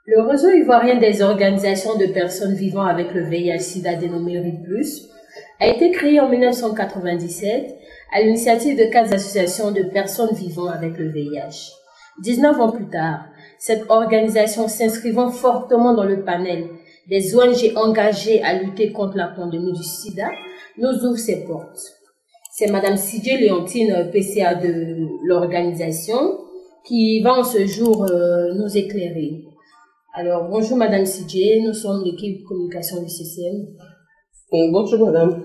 Le réseau ivoirien des organisations de personnes vivant avec le VIH/SIDA dénommé RIP+, a été créé en 1997 à l'initiative de 4 associations de personnes vivant avec le VIH. 19 ans plus tard, cette organisation s'inscrivant fortement dans le panel des ONG engagées à lutter contre la pandémie du sida nous ouvre ses portes. C'est Madame Sidje Léontine, PCA de l'organisation, qui va en ce jour nous éclairer. Alors, bonjour Madame Sidje, nous sommes l'équipe communication du CCM. Bonjour Madame.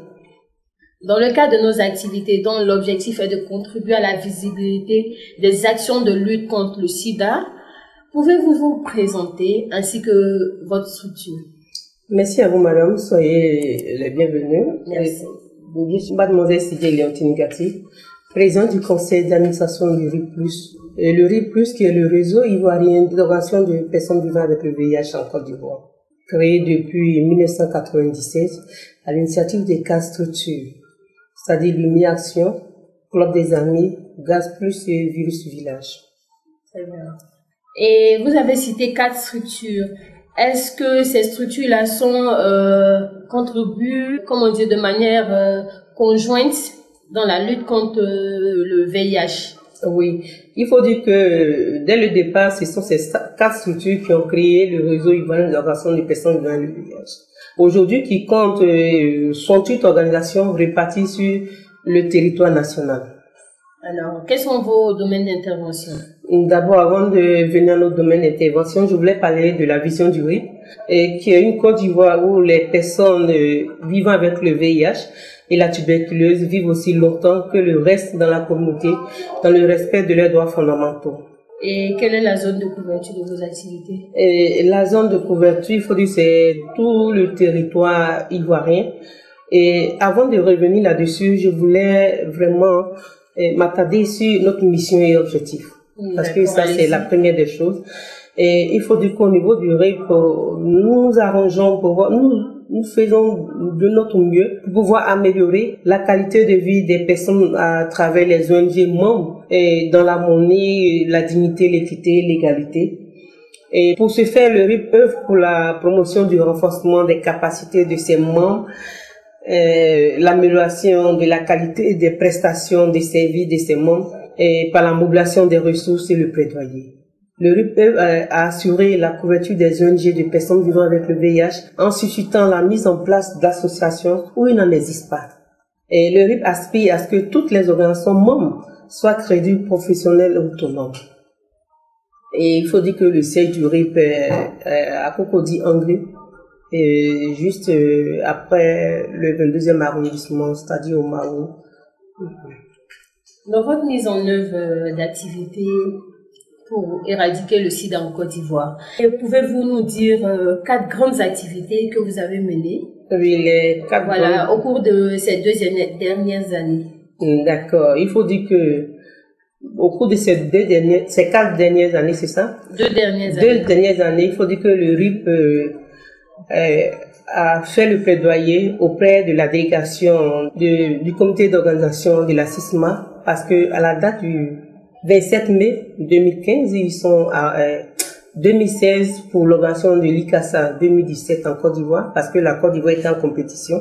Dans le cadre de nos activités, dont l'objectif est de contribuer à la visibilité des actions de lutte contre le sida, pouvez-vous vous présenter ainsi que votre structure? Merci à vous Madame, soyez les bienvenus. Merci. Je suis Mademoiselle Sidje Léontine Gatti, présidente du conseil d'administration du RIP+. Et le RIP+, qui est le réseau ivoirien d'organisation de personnes vivant avec le VIH en Côte d'Ivoire, créé depuis 1997 à l'initiative des 4 structures, c'est-à-dire Lumière Action, Club des Amis, Gaz Plus et Virus Village. Très bien. Et vous avez cité 4 structures. Est-ce que ces structures-là contribuent, comment dire, de manière conjointe dans la lutte contre le VIH? Oui, il faut dire que dès le départ, ce sont ces 4 structures qui ont créé le réseau ivoirien d'organisation de personnes vivant avec le VIH. Aujourd'hui, qui compte 68 organisations réparties sur le territoire national. Alors, quels sont vos domaines d'intervention? D'abord, avant de venir à notre domaine d'intervention, je voulais parler de la vision du RIP, qui est une Côte d'Ivoire où les personnes vivant avec le VIH et la tuberculose vivent aussi longtemps que le reste dans la communauté, dans le respect de leurs droits fondamentaux. Et quelle est la zone de couverture de vos activités? La zone de couverture, il faut dire, c'est tout le territoire ivoirien. Et avant de revenir là-dessus, je voulais vraiment m'attarder sur notre mission et objectif. Parce que ça, c'est la première des choses. Et il faut dire qu'au niveau du RIP, nous nous arrangeons pour voir, nous faisons de notre mieux pour pouvoir améliorer la qualité de vie des personnes à travers les ONG membres et dans l'harmonie, la dignité, l'équité, l'égalité. Et pour ce faire, le RIP œuvre pour la promotion du renforcement des capacités de ses membres, l'amélioration de la qualité des prestations des services de ses membres et par la mobilisation des ressources et le plaidoyer. Le RIP a assuré la couverture des ONG de personnes vivant avec le VIH en suscitant la mise en place d'associations où il n'en existe pas. Et le RIP aspire à ce que toutes les organisations membres soient crédibles, professionnelles et autonomes. Et il faut dire que le siège du RIP est à Cocody-Anglais, et juste après le 22e arrondissement, c'est-à-dire au Mao. Dans votre mise en œuvre d'activités pour éradiquer le sida en Côte d'Ivoire, pouvez-vous nous dire 4 grandes activités que vous avez menées? Oui, les 4 voilà, au cours de ces 2 dernières années. D'accord. Il faut dire que au cours de ces 4 dernières années, c'est ça? 2 dernières années. 2 dernières années, il faut dire que le RIP a fait le plaidoyer auprès de la délégation du comité d'organisation de la CISMA, parce que à la date du 27 mai 2015, ils sont à 2016 pour l'organisation de l'ICASA 2017 en Côte d'Ivoire, parce que la Côte d'Ivoire était en compétition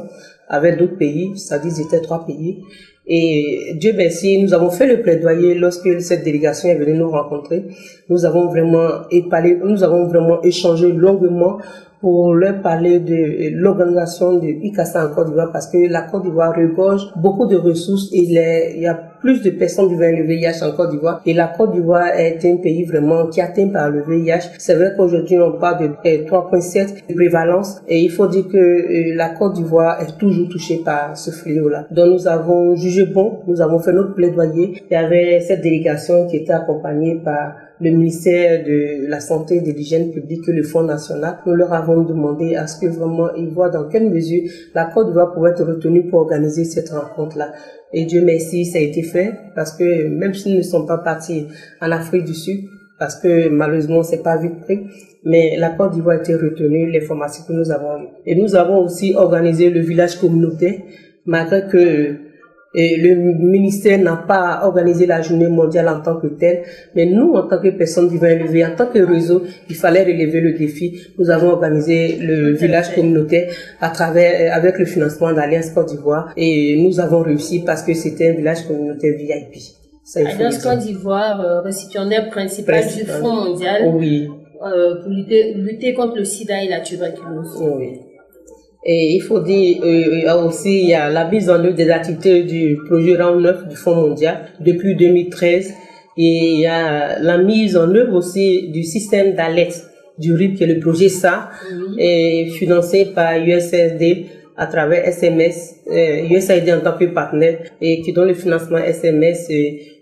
avec d'autres pays, c'est-à-dire c'était 3 pays. Et Dieu merci, nous avons fait le plaidoyer lorsque cette délégation est venue nous rencontrer. Nous avons vraiment échangé longuement pour leur parler de l'organisation de ICASA en Côte d'Ivoire, parce que la Côte d'Ivoire regorge beaucoup de ressources et il y a plus de personnes vivant le VIH en Côte d'Ivoire, et la Côte d'Ivoire est un pays vraiment qui est atteint par le VIH. C'est vrai qu'aujourd'hui on parle de 3,7 de prévalence, et il faut dire que la Côte d'Ivoire est toujours touchée par ce fléau-là. Donc nous avons jugé bon, nous avons fait notre plaidoyer. Il y avait cette délégation qui était accompagnée par le ministère de la Santé et de l'Hygiène publique et le Fonds national. Nous leur avons demandé à ce que vraiment ils voient dans quelle mesure la Côte d'Ivoire pouvait être retenue pour organiser cette rencontre-là. Et Dieu merci, ça a été fait, parce que même s'ils ne sont pas partis en Afrique du Sud, parce que malheureusement c'est pas vite pris, mais la Côte d'Ivoire a été retenue, les formations que nous avons eues. Et nous avons aussi organisé le village communautaire, malgré que Et le ministère n'a pas organisé la journée mondiale en tant que telle, mais nous, en tant que personnes vivant élevées, en tant que réseau, il fallait relever le défi. Nous avons organisé le village communautaire avec le financement d'Alliance Côte d'Ivoire, et nous avons réussi parce que c'était un village communautaire VIP. Alliance Côte d'Ivoire, récipiendaire principal du Fonds mondial, oui, pour lutter contre le sida et la tuberculose. Oui. Et il faut dire, il y a la mise en œuvre des activités du projet Round 9 du Fonds mondial depuis 2013. Et il y a la mise en œuvre aussi du système d'alerte du RIP, qui est le projet SAR, et financé par USAID à travers SMS, USAID en tant que partenaire, et qui donne le financement SMS.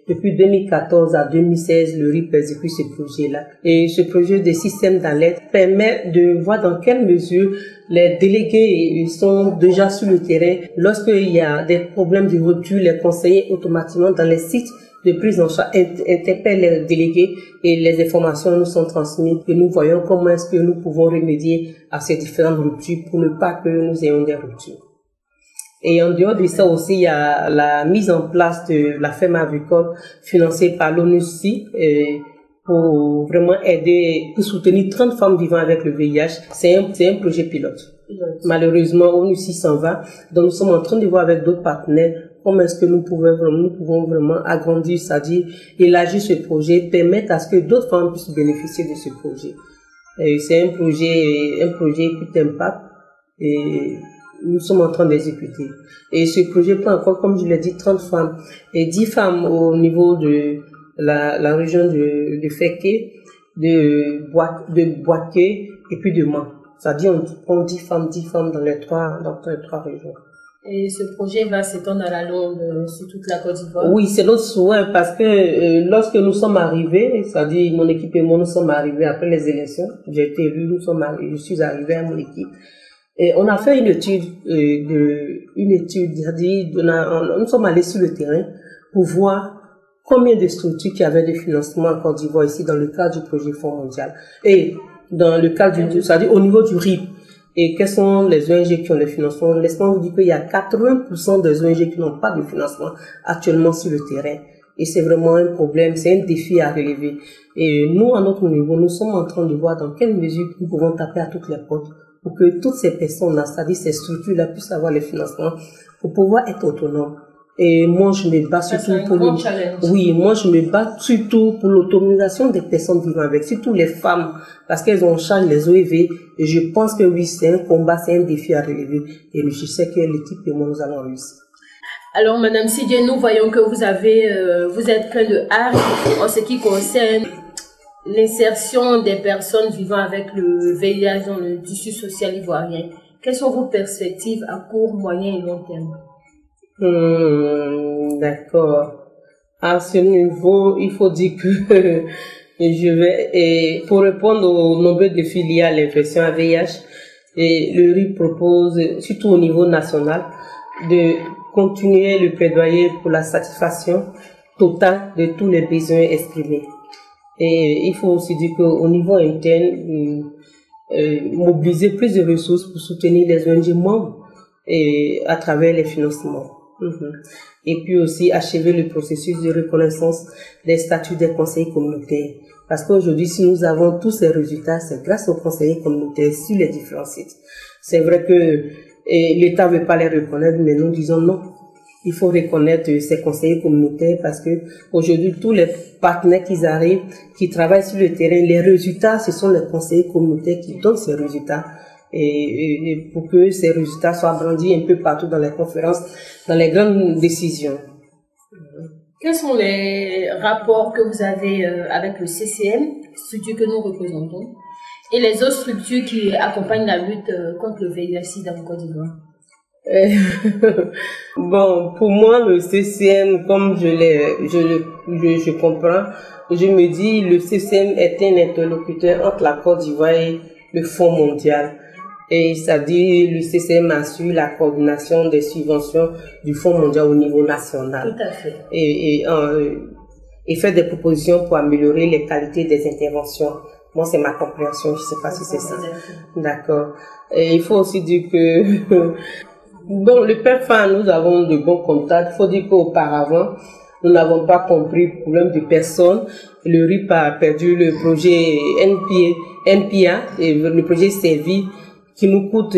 Depuis 2014 à 2016, le RIP exécute ce projet-là. Et ce projet de système d'alerte permet de voir dans quelle mesure les délégués sont déjà sur le terrain. Lorsqu'il y a des problèmes de rupture, les conseillers automatiquement dans les sites de prise en charge interpellent les délégués et les informations nous sont transmises et nous voyons comment est-ce que nous pouvons remédier à ces différentes ruptures pour ne pas que nous ayons des ruptures. Et en dehors de ça aussi, il y a la mise en place de la ferme avicole financée par l'ONUCI pour vraiment aider, pour soutenir 30 femmes vivant avec le VIH. C'est un projet pilote. Malheureusement, l'ONUCI s'en va. Donc nous sommes en train de voir avec d'autres partenaires comment est-ce que nous pouvons vraiment agrandir, c'est-à-dire élargir ce projet, permettre à ce que d'autres femmes puissent bénéficier de ce projet. C'est un projet qui t'impacte et nous sommes en train d'exécuter. Et ce projet prend encore, comme je l'ai dit, 30 femmes et 10 femmes au niveau de la région de Féké, de Boaké et puis de Mans. C'est-à-dire on prend 10 femmes dans les trois régions. Et ce projet va s'étendre à la longue sur toute la Côte d'Ivoire? Oui, c'est notre souhait parce que lorsque nous sommes arrivés, c'est-à-dire mon équipe et moi, nous sommes arrivés après les élections, j'ai été élu, je suis arrivé à mon équipe. Et on a fait une étude, c'est-à-dire nous sommes allés sur le terrain pour voir combien de structures qui avaient des financements en Côte d'Ivoire ici dans le cadre du projet Fonds mondial et dans le cadre c'est-à-dire au niveau du RIP. Et quels sont les ONG qui ont des financements? Laisse-moi vous dire qu'il y a 80% des ONG qui n'ont pas de financement actuellement sur le terrain. Et c'est vraiment un problème, c'est un défi à relever. Et nous, à notre niveau, nous sommes en train de voir dans quelle mesure nous pouvons taper à toutes les portes pour que toutes ces personnes-là, c'est-à-dire ces structures-là, puissent avoir les financements pour pouvoir être autonomes. Et moi, je me bats surtout pour l'autonomisation des personnes vivant avec, surtout les femmes, parce qu'elles ont en charge les OEV. Et je pense que oui, c'est un combat, c'est un défi à relever. Et je sais que l'équipe et moi, nous allons réussir. Alors, Madame Sidje, nous voyons que vous êtes plein de art en ce qui concerne l'insertion des personnes vivant avec le VIH dans le tissu social ivoirien. Quelles sont vos perspectives à court, moyen et long terme? D'accord. À ce niveau, il faut dire que pour répondre aux nombreux défis liés à l'infection à VIH, le RIP propose, surtout au niveau national, de continuer le plaidoyer pour la satisfaction totale de tous les besoins exprimés. Et il faut aussi dire qu'au niveau interne, mobiliser plus de ressources pour soutenir les ONG membres et à travers les financements. Et puis aussi achever le processus de reconnaissance des statuts des conseillers communautaires. Parce qu'aujourd'hui, si nous avons tous ces résultats, c'est grâce aux conseillers communautaires sur les différents sites. C'est vrai que l'État ne veut pas les reconnaître, mais nous disons non. Il faut reconnaître ces conseillers communautaires parce que aujourd'hui, tous les partenaires qui arrivent, qui travaillent sur le terrain, les résultats, ce sont les conseillers communautaires qui donnent ces résultats. Et pour que ces résultats soient brandis un peu partout dans les conférences, dans les grandes décisions. Quels sont les rapports que vous avez avec le CCM, structure que nous représentons, et les autres structures qui accompagnent la lutte contre le VIH-Sida en Côte d'Ivoire? Bon, pour moi, le CCM, comme je comprends, je me dis, le CCM est un interlocuteur entre la Côte d'Ivoire et le Fonds mondial. Et c'est-à-dire, le CCM assure la coordination des subventions du Fonds mondial au niveau national. Tout à fait. Et fait des propositions pour améliorer les qualités des interventions. Moi, c'est ma compréhension, je ne sais pas si c'est ça. D'accord. Et il faut aussi dire que Bon, le PEPFAR, nous avons de bons contacts. Il faut dire qu'auparavant, nous n'avons pas compris le problème de personnes. Le RIP a perdu le projet NPA et le projet Servi qui nous coûte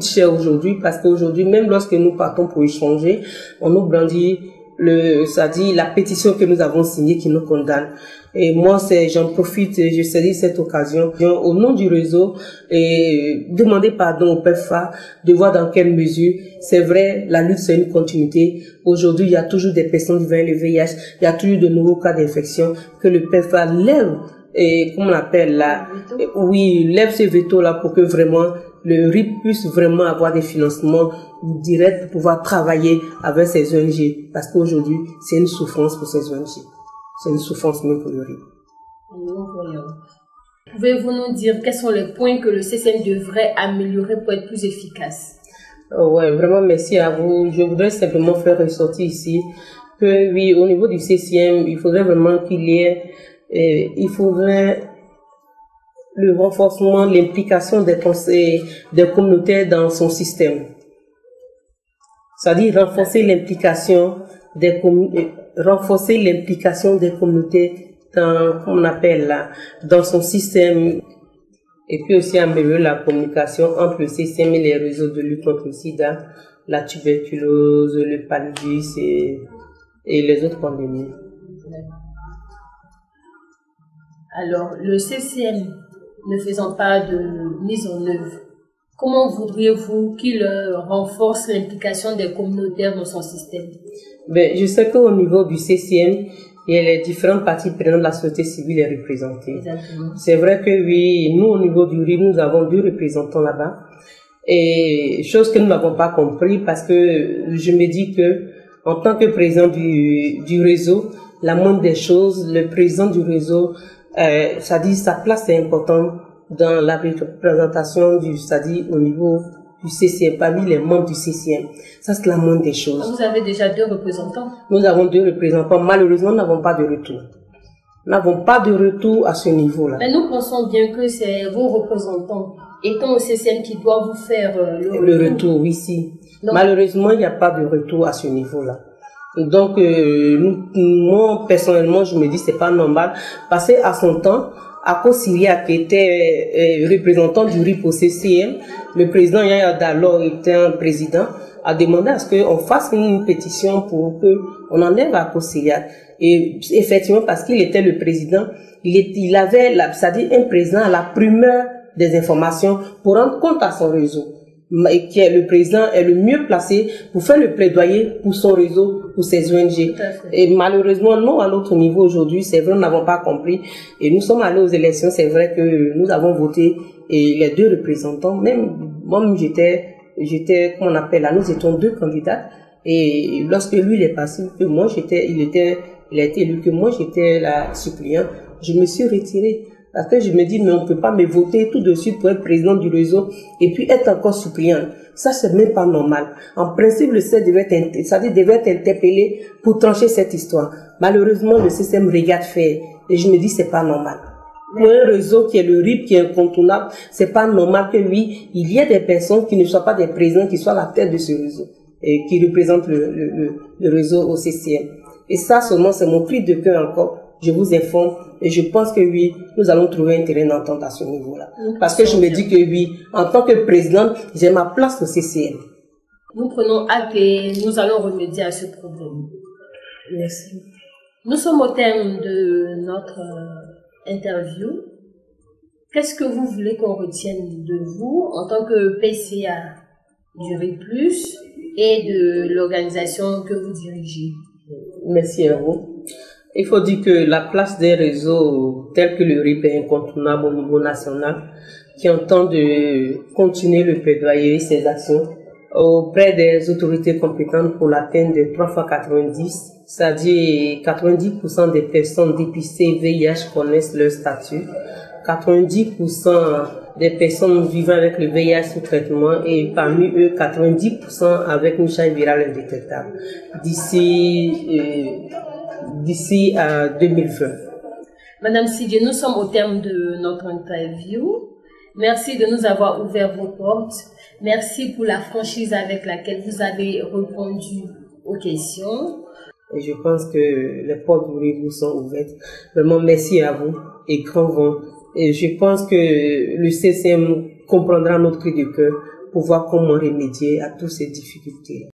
cher aujourd'hui parce qu'aujourd'hui, même lorsque nous partons pour échanger, on nous brandit c'est-à-dire la pétition que nous avons signée qui nous condamne. Et moi, j'en profite, je saisis cette occasion, au nom du réseau, et demander pardon au PEPFAR de voir dans quelle mesure, c'est vrai, la lutte c'est une continuité. Aujourd'hui, il y a toujours des personnes vivant le VIH, il y a toujours de nouveaux cas d'infection que le PEPFAR lève, et comment on appelle là, oui, lève ce veto là pour que vraiment le RIP puisse vraiment avoir des financements directs pour pouvoir travailler avec ces ONG. Parce qu'aujourd'hui, c'est une souffrance pour ces ONG. C'est une souffrance même pour le RIP. Pouvez-vous nous dire quels sont les points que le CCM devrait améliorer pour être plus efficace? Ouais, vraiment merci à vous. Je voudrais simplement faire ressortir ici que oui, au niveau du CCM, il faudrait vraiment qu'il y ait, il faudrait le renforcement, l'implication des conseils, des communautés dans son système. C'est-à-dire renforcer l'implication des communautés dans, comment on appelle là, dans son système. Et puis aussi améliorer la communication entre le CCM et les réseaux de lutte contre le sida, la tuberculose, le paludisme et les autres pandémies. Alors, le CCM ne faisant pas de mise en œuvre, comment voudriez-vous qu'il renforce l'implication des communautaires dans son système? Ben, je sais qu'au niveau du CCM, il y a les différentes parties prenantes de la société civile est représentée. C'est vrai que oui, nous au niveau du RIP, nous avons 2 représentants là-bas. Et chose que nous n'avons pas compris parce que je me dis que en tant que président du réseau, la moindre des choses, le président du réseau, ça dit sa place est importante dans la représentation c'est-à-dire au niveau du CCM, parmi les membres du CCM. Ça, c'est la moindre des choses. Vous avez déjà 2 représentants? Nous avons 2 représentants. Malheureusement, nous n'avons pas de retour. Nous n'avons pas de retour à ce niveau-là. Mais nous pensons bien que c'est vos représentants, étant au CCM, qui doivent vous faire le retour, oui, si. Donc, malheureusement, il n'y a pas de retour à ce niveau-là. Donc, moi, personnellement, je me dis c'est pas normal. Parce qu'à son temps, Ako Syria, qui était représentant du RIP au CCM, le président Yaya Dallo était un président, a demandé à ce qu'on fasse une pétition pour qu'on enlève Ako Syria. Et effectivement, parce qu'il était le président, il avait, c'est-à-dire un président à la primeur des informations pour rendre compte à son réseau. Et qui est le président est le mieux placé pour faire le plaidoyer pour son réseau, pour ses ONG. Et malheureusement, nous, à notre niveau aujourd'hui, c'est vrai, nous n'avons pas compris. Et nous sommes allés aux élections, c'est vrai que nous avons voté et les 2 représentants, même moi, j'étais, comment on appelle là, nous étions 2 candidats. Et lorsque lui, il est passé, que moi, il a été élu, que moi, j'étais la suppléante, je me suis retirée. Parce que je me dis, mais on ne peut pas me voter tout de suite pour être président du réseau et puis être encore suppléant. Ça, c'est même pas normal. En principe, le CED devait être interpellé pour trancher cette histoire. Malheureusement, le système regarde faire. Et je me dis, c'est pas normal. Pour un réseau qui est le RIP, qui est incontournable, c'est pas normal que oui, il y ait des personnes qui ne soient pas des présidents, qui soient à la tête de ce réseau et qui représentent le réseau au CCM. Et ça, seulement, c'est mon cri de cœur encore. Je vous informe et je pense que oui, nous allons trouver un terrain d'entente à ce niveau-là. Parce que je me dis que oui, en tant que présidente, j'ai ma place au CCM. Nous prenons acte et nous allons remédier à ce problème. Merci. Nous sommes au terme de notre interview. Qu'est-ce que vous voulez qu'on retienne de vous en tant que PCA du RIP+, et de l'organisation que vous dirigez? Merci à vous. Il faut dire que la place des réseaux tels que le RIP est incontournable au niveau national, qui entend de continuer le plaidoyer et ses actions auprès des autorités compétentes pour l'atteinte de 3 fois 90, c'est-à-dire 90% des personnes dépistées VIH connaissent leur statut, 90% des personnes vivant avec le VIH sous traitement et parmi eux 90% avec une charge virale indétectable d'ici à 2020. Madame Sidje, nous sommes au terme de notre interview. Merci de nous avoir ouvert vos portes. Merci pour la franchise avec laquelle vous avez répondu aux questions. Et je pense que les portes vous sont ouvertes. Vraiment, merci à vous et grand vent. Et je pense que le CCM comprendra notre cri de cœur pour voir comment remédier à toutes ces difficultés.